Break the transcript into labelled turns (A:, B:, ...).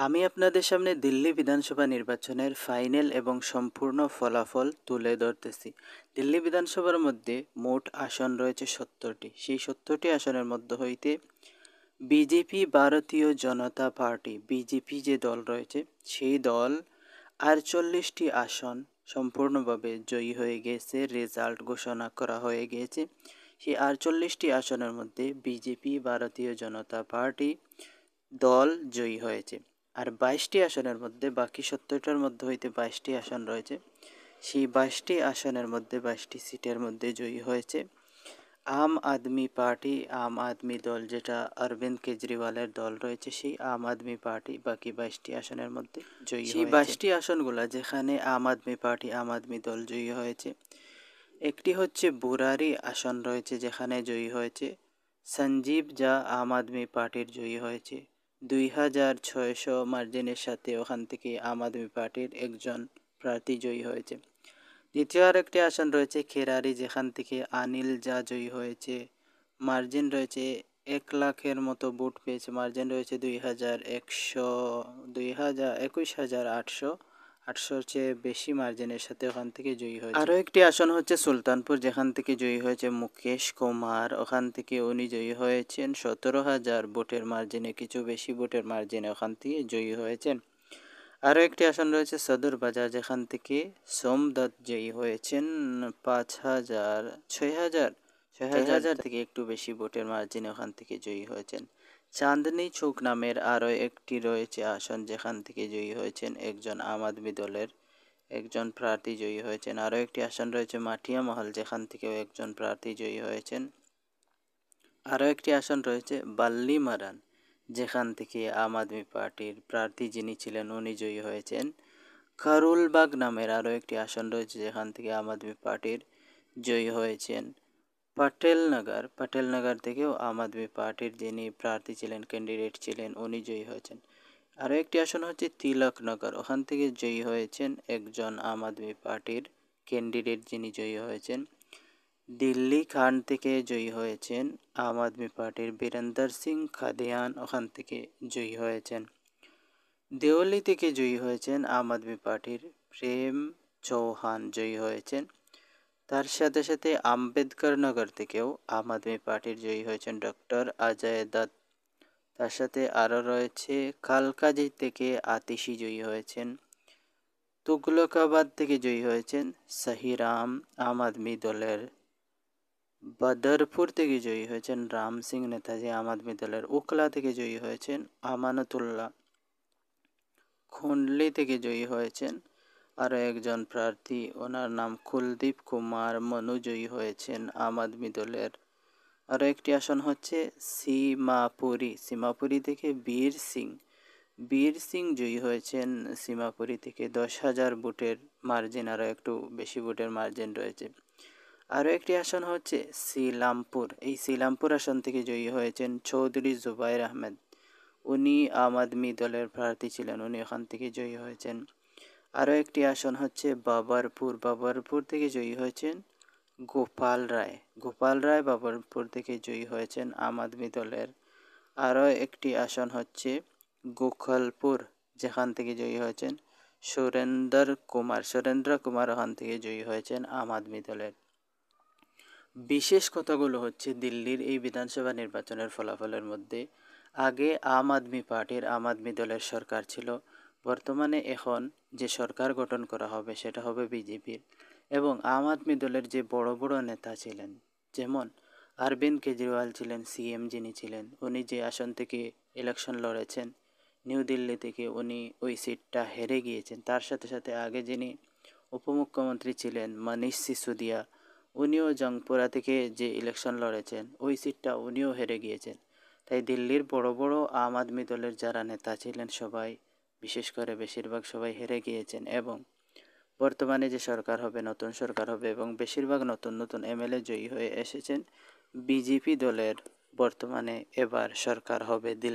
A: আমি আপনাদের সামনে দিল্লি বিধানসভা নির্বাচনের ফাইনাল এবং সম্পূর্ণ ফলাফল তুলে ধরতেছি। দিল্লি বিধানসভার মধ্যে মোট আসন রয়েছে 70টি। সেই 70টি আসনের মধ্য হইতে বিজেপি ভারতীয় জনতা পার্টি বিজেপি যে দল রয়েছে সেই দল 48টি আসন সম্পূর্ণভাবে জয়ী হয়ে গেছে, রেজাল্ট ঘোষণা করা হয়ে গিয়েছে। সেই 48টি আসনের মধ্যে বিজেপি ভারতীয় জনতা পার্টি দল জয়ী হয়েছে। আর 22টি আসনের মধ্যে বাকি 70টার মধ্যে হইতে 22টি আসন রয়েছে। সেই 22টি আসনের মধ্যে 22টি সিটের মধ্যে জয়ী হয়েছে আম আদমি পার্টি, আম আদমি দল, যেটা অরবিন্দ কেজরিওয়ালের দল রয়েছে, সেই আম আদমি পার্টি বাকি 22টি আসনের মধ্যে জয়ী হয়েছে। সেই 22টি আসনগুলা যেখানে আম আদমি পার্টি, আম আদমি দল জয়ী হয়েছে, একটি হচ্ছে বুরারি আসন রয়েছে যেখানে জয়ী হয়েছে সঞ্জীব যা আম আদমি পার্টির জয়ী হয়েছে 2600 মার্জিনের সাথে। ওখান থেকে আম আদমি পার্টির একজন প্রার্থী জয়ী হয়েছে। দ্বিতীয় আরেকটি আসন রয়েছে খেরারি, যেখান থেকে আনিল যা জয়ী হয়েছে। মার্জিন রয়েছে 1 লাখের মতো ভোট পেয়েছে, মার্জিন রয়েছে 21,800 চেয়ে বেশি মার্জিনের সাথে ওখান থেকে জয়ী হয়েছে। আরও একটি আসন হচ্ছে সুলতানপুর, যেখান থেকে জয়ী হয়েছে মুকেশ কুমার। ওখান থেকে উনি জয়ী হয়েছেন 17,000 ভোটের মার্জিনে, কিছু বেশি ভোটের মার্জিনে ওখান থেকে জয়ী হয়েছেন। আরও একটি আসন রয়েছে সদর বাজার, যেখান থেকে সোমদত্ত জয়ী হয়েছেন 6,000 থেকে একটু বেশি ভোটের মার্জিনে ওখান থেকে জয়ী হয়েছেন। চাঁদনি চৌক নামের আরও একটি রয়েছে আসন, যেখান থেকে জয়ী হয়েছেন একজন আম আদমি দলের একজন প্রার্থী জয়ী হয়েছেন। আরও একটি আসন রয়েছে মাটিয়া মহল, যেখান থেকেও একজন প্রার্থী জয়ী হয়েছেন। আরও একটি আসন রয়েছে বাল্লি মারান, যেখান থেকে আম আদমি পার্টির প্রার্থী যিনি ছিলেন উনি জয়ী হয়েছেন। কারুলবাগ নামের আরও একটি আসন রয়েছে, যেখান থেকে আম আদমি পার্টির জয়ী হয়েছেন পাটেলনগর থেকেও আম আদমি পার্টির যিনি প্রার্থী ছিলেন, ক্যান্ডিডেট ছিলেন, উনি জয়ী হয়েছেন। আরও একটি আসন হচ্ছে তিলকনগর, ওখান থেকে জয়ী হয়েছেন একজন আম আদমি পার্টির ক্যান্ডিডেট যিনি জয়ী হয়েছেন। দিল্লি খান থেকে জয়ী হয়েছেন আম আদমি পার্টির বীরেন্দর সিং খাদিয়ান, ওখান থেকে জয়ী হয়েছেন। দেওয়ালি থেকে জয়ী হয়েছেন আম আদমি পার্টির প্রেম চৌহান জয়ী হয়েছেন। তার সাথে সাথে আম্বেদকর নগর থেকেও আম আদমি পার্টির জয়ী হয়েছেন ডক্টর অজয় দত্ত। তার সাথে আরও রয়েছে কালকাজি থেকে আতিশি জয়ী হয়েছেন। তুগলকাবাদ থেকে জয়ী হয়েছেন সহিরাম আম আদমি দলের। বদরপুর থেকে জয়ী হয়েছেন রাম সিং নেতাজি আম আদমি দলের। উকলা থেকে জয়ী হয়েছেন আমানতুল্লাহ। খুন্ডলি থেকে জয়ী হয়েছেন আরও একজন প্রার্থী, ওনার নাম কুলদীপ কুমার মনু, জয়ী হয়েছেন আম আদমি দলের। আরও একটি আসন হচ্ছে সীমাপুরি থেকে বীর সিং জয়ী হয়েছেন সীমাপুরি থেকে 10,000 ভোটের মার্জিন, আরও একটু বেশি ভোটের মার্জিন রয়েছে। আরও একটি আসন হচ্ছে শ্রীরামপুর, এই শ্রীরামপুর আসন থেকে জয়ী হয়েছেন চৌধুরী জুবাইর আহমেদ, উনি আম আদমি দলের প্রার্থী ছিলেন, উনি ওখান থেকে জয়ী হয়েছেন। আরও একটি আসন হচ্ছে বাবরপুর থেকে জয়ী হয়েছেন গোপাল রায় বাবরপুর থেকে জয়ী হয়েছেন আম আদমি দলের। আরও একটি আসন হচ্ছে গোখলপুর, যেখান থেকে জয়ী হয়েছেন সুরেন্দ্র কুমার ওখান থেকে জয়ী হয়েছেন আম আদমি দলের। বিশেষ কথাগুলো হচ্ছে দিল্লির এই বিধানসভা নির্বাচনের ফলাফলের মধ্যে আগে আম আদমি দলের সরকার ছিল। বর্তমানে এখন যে সরকার গঠন করা হবে সেটা হবে বিজেপির, এবং আম আদমি দলের যে বড় বড় নেতা ছিলেন, যেমন অরবিন্দ কেজরিওয়াল ছিলেন সিএম যিনি ছিলেন, উনি যে আসন থেকে ইলেকশন লড়েছেন নিউ দিল্লি থেকে, উনি ওই সিটটা হেরে গিয়েছেন। তার সাথে সাথে আগে যিনি উপমুখ্যমন্ত্রী ছিলেন মনীষ সিসোদিয়া, উনিও জংপুরা থেকে যে ইলেকশন লড়েছেন ওই সিটটা উনিও হেরে গিয়েছেন। তাই দিল্লির বড় বড় আম আদমি দলের যারা নেতা ছিলেন সবাই, বিশেষ করে বেশিরভাগ সবাই হেরে গিয়েছেন, এবং বর্তমানে যে সরকার হবে নতুন সরকার হবে এবং বেশিরভাগ নতুন নতুন এমএলএ জয়ী হয়ে এসেছেন বিজেপি দলের। বর্তমানে এবার সরকার হবে দিল্লি।